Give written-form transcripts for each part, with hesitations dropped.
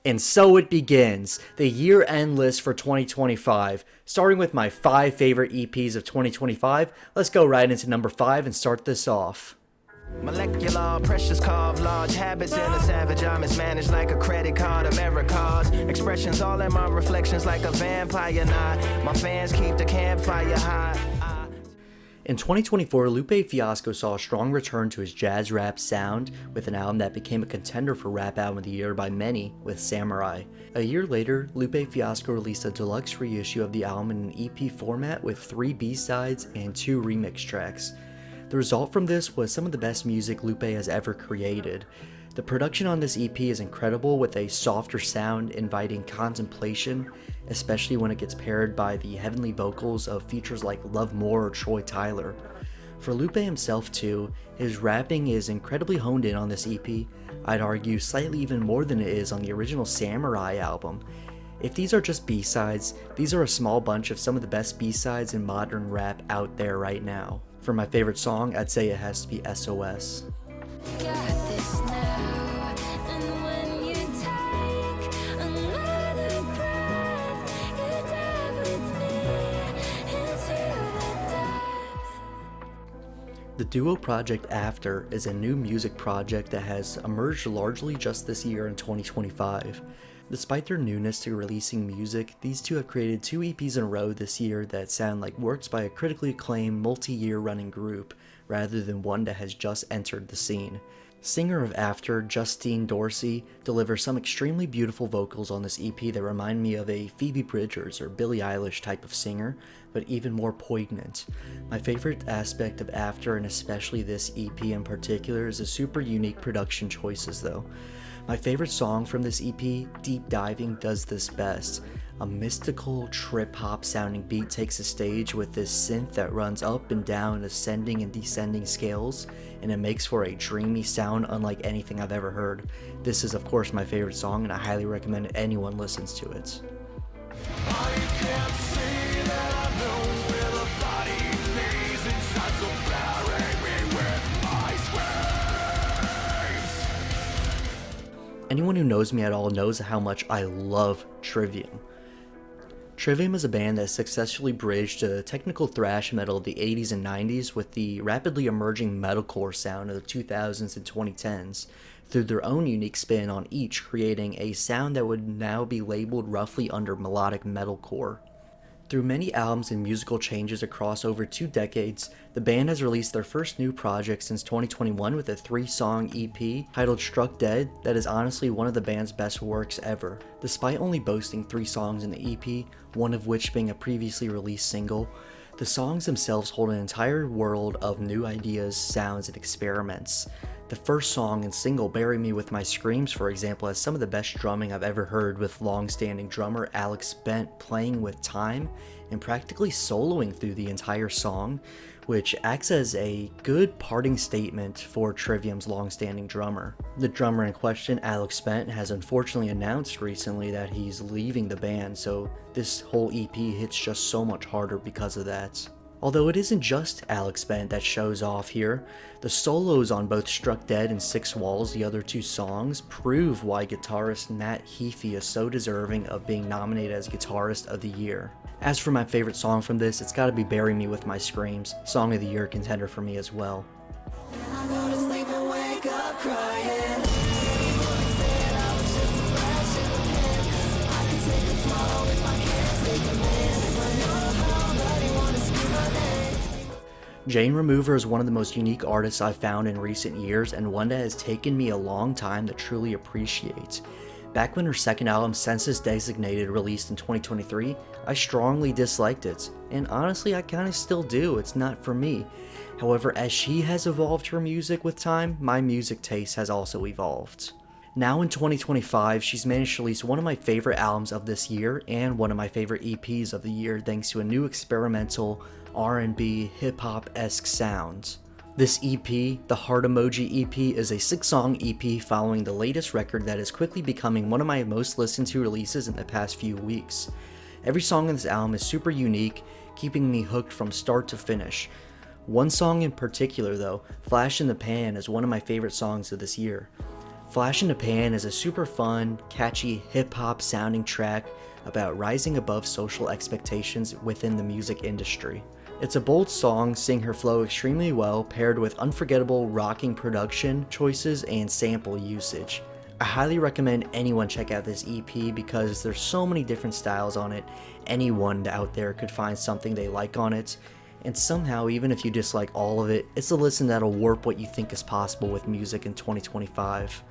And so it begins, the year-end list for 2025. Starting with my 5 favorite EPs of 2025, let's go right into number 5 and start this off. Molecular pressures carve large habits in a savage. I mismanaged like a credit card Americas. Expressions all in my reflections like a vampire knot. My fans keep the campfire hot. In 2024, Lupe Fiasco saw a strong return to his jazz rap sound with an album that became a contender for Rap Album of the Year by many with Samurai. A year later, Lupe Fiasco released a deluxe reissue of the album in an EP format with 3 B-sides and 2 remix tracks. The result from this was some of the best music Lupe has ever created. The production on this EP is incredible with a softer sound inviting contemplation, especially when it gets paired by the heavenly vocals of features like Love More or Troy Tyler. For Lupe himself too, his rapping is incredibly honed in on this EP, I'd argue slightly even more than it is on the original Samurai album. If these are just B-sides, these are a small bunch of some of the best B-sides in modern rap out there right now. For my favorite song, I'd say it has to be SOS. The duo project After is a new music project that has emerged largely just this year in 2025. Despite their newness to releasing music, these two have created 2 EPs in a row this year that sound like works by a critically acclaimed multi-year running group, rather than one that has just entered the scene. Singer of After, Justine Dorsey, delivers some extremely beautiful vocals on this EP that remind me of a Phoebe Bridgers or Billie Eilish type of singer, but even more poignant. My favorite aspect of After, and especially this EP in particular, is the super unique production choices though. My favorite song from this EP, Deep Diving, does this best. A mystical trip-hop sounding beat takes the stage with this synth that runs up and down ascending and descending scales, and it makes for a dreamy sound unlike anything I've ever heard. This is of course my favorite song, and I highly recommend anyone listens to it. Anyone who knows me at all knows how much I love Trivium. Trivium is a band that successfully bridged the technical thrash metal of the 80s and 90s with the rapidly emerging metalcore sound of the 2000s and 2010s, through their own unique spin on each, creating a sound that would now be labeled roughly under melodic metalcore. Through many albums and musical changes across over 2 decades, the band has released their first new project since 2021 with a 3-song EP titled Struck Dead that is honestly one of the band's best works ever. Despite only boasting 3 songs in the EP, one of which being a previously released single, the songs themselves hold an entire world of new ideas, sounds, and experiments. The first song and single, Bury Me With My Screams, for example, has some of the best drumming I've ever heard, with long-standing drummer Alex Bent playing with time and practically soloing through the entire song, which acts as a good parting statement for Trivium's long-standing drummer. The drummer in question, Alex Bent, has unfortunately announced recently that he's leaving the band, so this whole EP hits just so much harder because of that. Although it isn't just Alex Bent that shows off here, the solos on both Struck Dead and 6 Walls, the other 2 songs, prove why guitarist Matt Heafy is so deserving of being nominated as Guitarist of the Year. As for my favorite song from this, it's gotta be Bury Me With My Screams, Song of the Year contender for me as well. Jane Remover is one of the most unique artists I've found in recent years, and one that has taken me a long time to truly appreciate. Back when her second album, Census Designated, released in 2023, I strongly disliked it, and honestly I kinda still do. It's not for me. However, as she has evolved her music with time, my music taste has also evolved. Now in 2025, she's managed to release one of my favorite albums of this year and one of my favorite EPs of the year thanks to a new experimental R&B hip-hop-esque sound. This EP, the Heart Emoji EP, is a 6-song EP following the latest record that is quickly becoming one of my most listened to releases in the past few weeks. Every song on this album is super unique, keeping me hooked from start to finish. One song in particular though, Flash in the Pan, is one of my favorite songs of this year. Flash in the Pan is a super fun, catchy, hip-hop sounding track about rising above social expectations within the music industry. It's a bold song, seeing her flow extremely well, paired with unforgettable rocking production choices and sample usage. I highly recommend anyone check out this EP because there's so many different styles on it. Anyone out there could find something they like on it, and somehow, even if you dislike all of it, it's a listen that'll warp what you think is possible with music in 2025.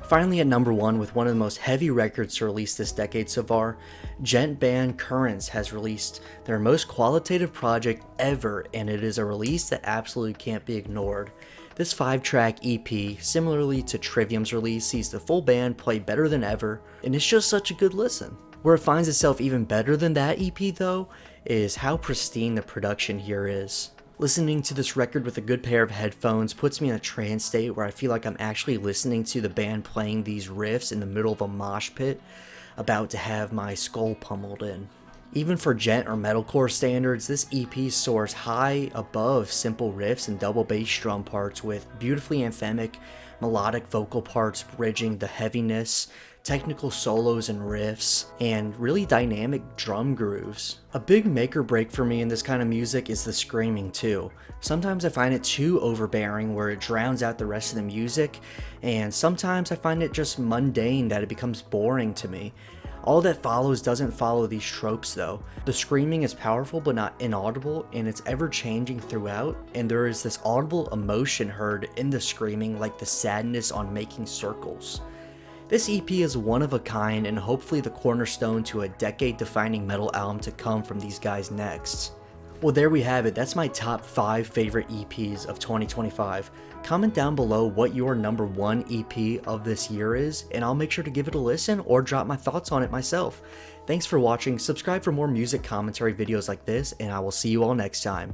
Finally at number 1, with one of the most heavy records to release this decade so far, djent band Currents has released their most qualitative project ever, and it is a release that absolutely can't be ignored. This 5-track EP, similarly to Trivium's release, sees the full band play better than ever, and it's just such a good listen. Where it finds itself even better than that EP though, is how pristine the production here is. Listening to this record with a good pair of headphones puts me in a trance state where I feel like I'm actually listening to the band playing these riffs in the middle of a mosh pit, about to have my skull pummeled in. Even for djent or metalcore standards, this EP soars high above simple riffs and double bass drum parts with beautifully anthemic, melodic vocal parts bridging the heaviness, technical solos and riffs, and really dynamic drum grooves. A big make or break for me in this kind of music is the screaming too. Sometimes I find it too overbearing where it drowns out the rest of the music, and sometimes I find it just mundane that it becomes boring to me. All that follows doesn't follow these tropes though. The screaming is powerful but not inaudible, and it's ever changing throughout, and there is this audible emotion heard in the screaming, like the sadness on Making Circles. This EP is one of a kind and hopefully the cornerstone to a decade-defining metal album to come from these guys next. Well, there we have it. That's my top 5 favorite EPs of 2025. Comment down below what your number 1 EP of this year is, and I'll make sure to give it a listen or drop my thoughts on it myself. Thanks for watching, subscribe for more music commentary videos like this, and I will see you all next time.